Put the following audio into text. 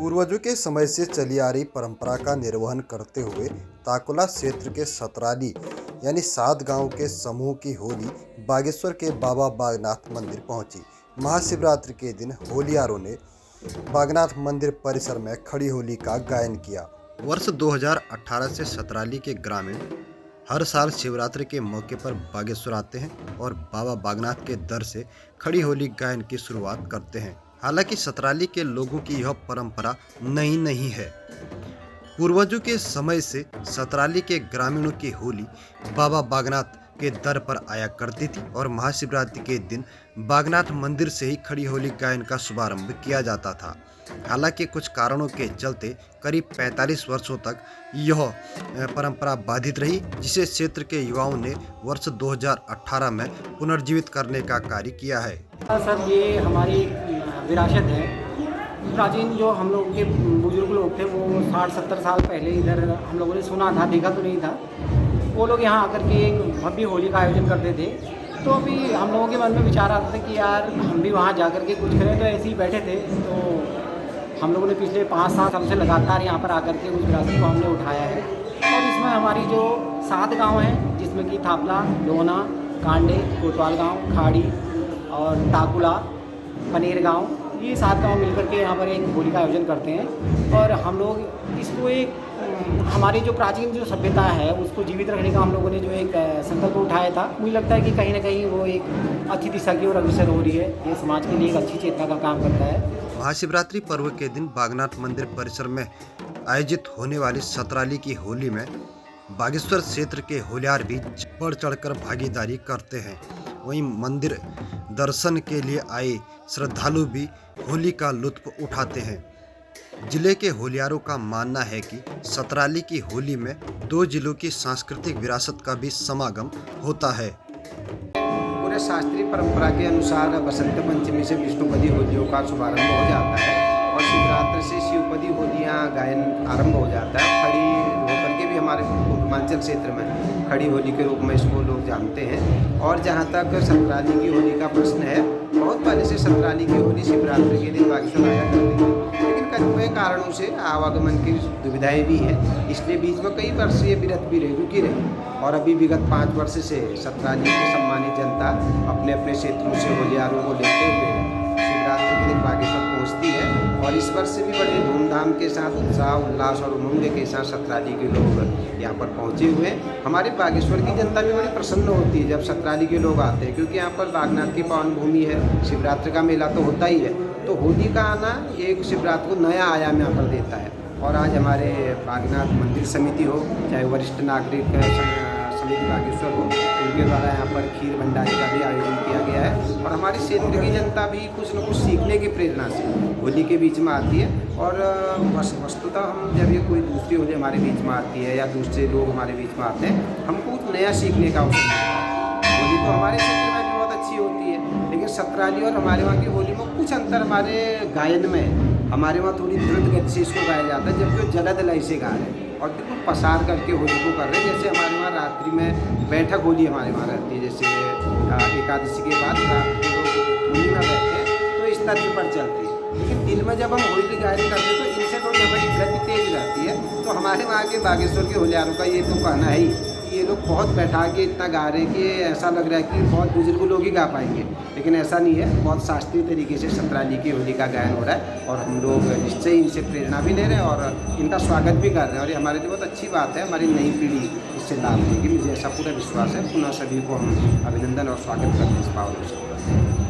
पूर्वजों के समय से चली आ रही परंपरा का निर्वहन करते हुए ताकुला क्षेत्र के सतराली यानी 7 गांव के समूह की होली बागेश्वर के बाबा बागनाथ मंदिर पहुंची। महाशिवरात्रि के दिन होलियारों ने बागनाथ मंदिर परिसर में खड़ी होली का गायन किया। वर्ष 2018 से सतराली के ग्रामीण हर साल शिवरात्रि के मौके पर बागेश्वर आते हैं और बाबा बागनाथ के दर से खड़ी होली गायन की शुरुआत करते हैं। हालांकि सतराली के लोगों की यह परंपरा नई नहीं है। पूर्वजों के समय से सतराली के ग्रामीणों की होली बाबा बागनाथ के दर पर आया करती थी और महाशिवरात्रि के दिन बागनाथ मंदिर से ही खड़ी होली गायन का शुभारंभ किया जाता था। हालांकि कुछ कारणों के चलते करीब 45 वर्षों तक यह परंपरा बाधित रही, जिसे क्षेत्र के युवाओं ने वर्ष 2018 में पुनर्जीवित करने का कार्य किया है। सर, ये हमारी विरासत है। प्राचीन जो हम लोग के बुजुर्ग लोग थे वो 60-70 साल पहले इधर हम लोगों ने सुना था, देखा तो नहीं था। वो लोग यहाँ आकर के एक भव्य होली का आयोजन करते थे। तो अभी हम लोगों के मन में विचार आता था कि यार हम भी वहाँ जा कर के कुछ करें। तो ऐसे ही बैठे थे, तो हम लोगों ने पिछले 5-7 साल से लगातार यहाँ पर आकर के उस विरासत को हमने उठाया है। और इसमें हमारी जो 7 गाँव हैं, जिसमें कि थापला, लोना, कांडे, कोतवाल गाँव, खाड़ी और ताकुला, पनेर गाँव, ये 7 गाँव मिलकर के यहाँ पर एक होली का आयोजन करते हैं। और हम लोग इसको एक हमारी जो प्राचीन जो सभ्यता है उसको जीवित रखने का हम लोगों ने जो एक संकल्प उठाया था। मुझे लगता है कि कहीं ना कहीं वो एक अच्छी दिशा की ओर अग्रसर हो रही है। ये समाज के लिए एक अच्छी चेतना का काम करता है। महाशिवरात्रि पर्व के दिन बागनाथ मंदिर परिसर में आयोजित होने वाली सतराली की होली में बागेश्वर क्षेत्र के होलियार भी बढ़ चढ़कर भागीदारी करते हैं। वहीं मंदिर दर्शन के लिए आए श्रद्धालु भी होली का लुत्फ उठाते हैं। जिले के होलियारों का मानना है कि सतराली की होली में 2 जिलों की सांस्कृतिक विरासत का भी समागम होता है। पूरे शास्त्रीय परंपरा के अनुसार बसंत पंचमी से विष्णुपदी होलियों का शुभारंभ हो जाता है और शिवरात्रि से शिवपदी होलियां गायन आरंभ हो जाता है। खड़ी होकर के भी हमारे पूर्वांचल क्षेत्र में खड़ी होली के रूप में इसको लोग जानते हैं। और जहाँ तक सतराली की होली का प्रश्न है, बहुत पहले से सतराली की होली शिवरात्रि के दिन बागेश्वर आया करती थी, लेकिन कई कारणों से आवागमन की दुविधाएं भी हैं, इसलिए बीच में कई वर्ष ये विरत भी रुकी रही। और अभी विगत 5 वर्ष से सतराली की सम्मानित जनता अपने अपने क्षेत्रों से होलियारों को लेते हुए शिवरात्रि के दिन बागेश्वर पहुँचती है। और इस वर्ष से भी बड़े धूमधाम के साथ उत्साह, उल्लास और उमंग के साथ सतराली के लोग यहाँ पर पहुँचे हुए हैं। हमारे बागेश्वर की जनता भी बड़ी प्रसन्न होती है जब सतराली के लोग आते हैं, क्योंकि यहाँ पर बागनाथ की पावन भूमि है, शिवरात्रि का मेला तो होता ही है। तो होली का आना एक शिवरात्रि को नया आयाम यहाँ पर देता है। और आज हमारे बागनाथ मंदिर समिति हो, चाहे वरिष्ठ नागरिक समिति बागेश्वर हो, उनके द्वारा यहाँ पर खीर भंडारे का भी आयोजन किया गया है। और हमारे क्षेत्र की जनता भी कुछ न कुछ सीखने की प्रेरणा से होली के बीच में आती है। और वस्तुतः हम जब ये कोई दूसरी होली हमारे बीच में आती है या दूसरे लोग हमारे बीच में आते हैं, हमको कुछ नया सीखने का अवसर मिलता है। होली तो हमारे क्षेत्र में भी बहुत अच्छी होती है, लेकिन सतराली और हमारे वहाँ की होली में कुछ अंतर हमारे गायन में है। हमारे वहाँ थोड़ी द्रुत गति से इसको गाया जाता है, जबकि वो जलद लय से गा रहे हैं और बिल्कुल पसार करके होली को कर रहे हैं। जैसे हमारे वहाँ रात्रि में बैठक होली हमारे वहाँ रहती है, जैसे एकादशी के बाद रात को लोग होली में बैठते हैं तो इस तरह पर चलती है। लेकिन दिन में जब हम होली गायन करते हैं तो इनसे थोड़ी हमारी गति तेज रहती है। तो हमारे वहाँ के बागेश्वर के होलियारों का ये तो कहना है ही कि ये लोग बहुत बैठा के इतना गा रहे हैं कि ऐसा लग रहा है कि बहुत बुजुर्ग लोग ही गा पाएंगे, लेकिन ऐसा नहीं है। बहुत शास्त्रीय तरीके से सतराली की होली का गायन हो रहा है और हम लोग निश्चय इनसे प्रेरणा भी ले रहे हैं और इनका स्वागत भी कर रहे हैं। और ये हमारे लिए बहुत अच्छी बात है, हमारी नई पीढ़ी इससे लाभ लेगी, मुझे ऐसा पूरा विश्वास है। पुनः सभी को हम अभिनंदन और स्वागत करते हैं इस पावन अवसर पर।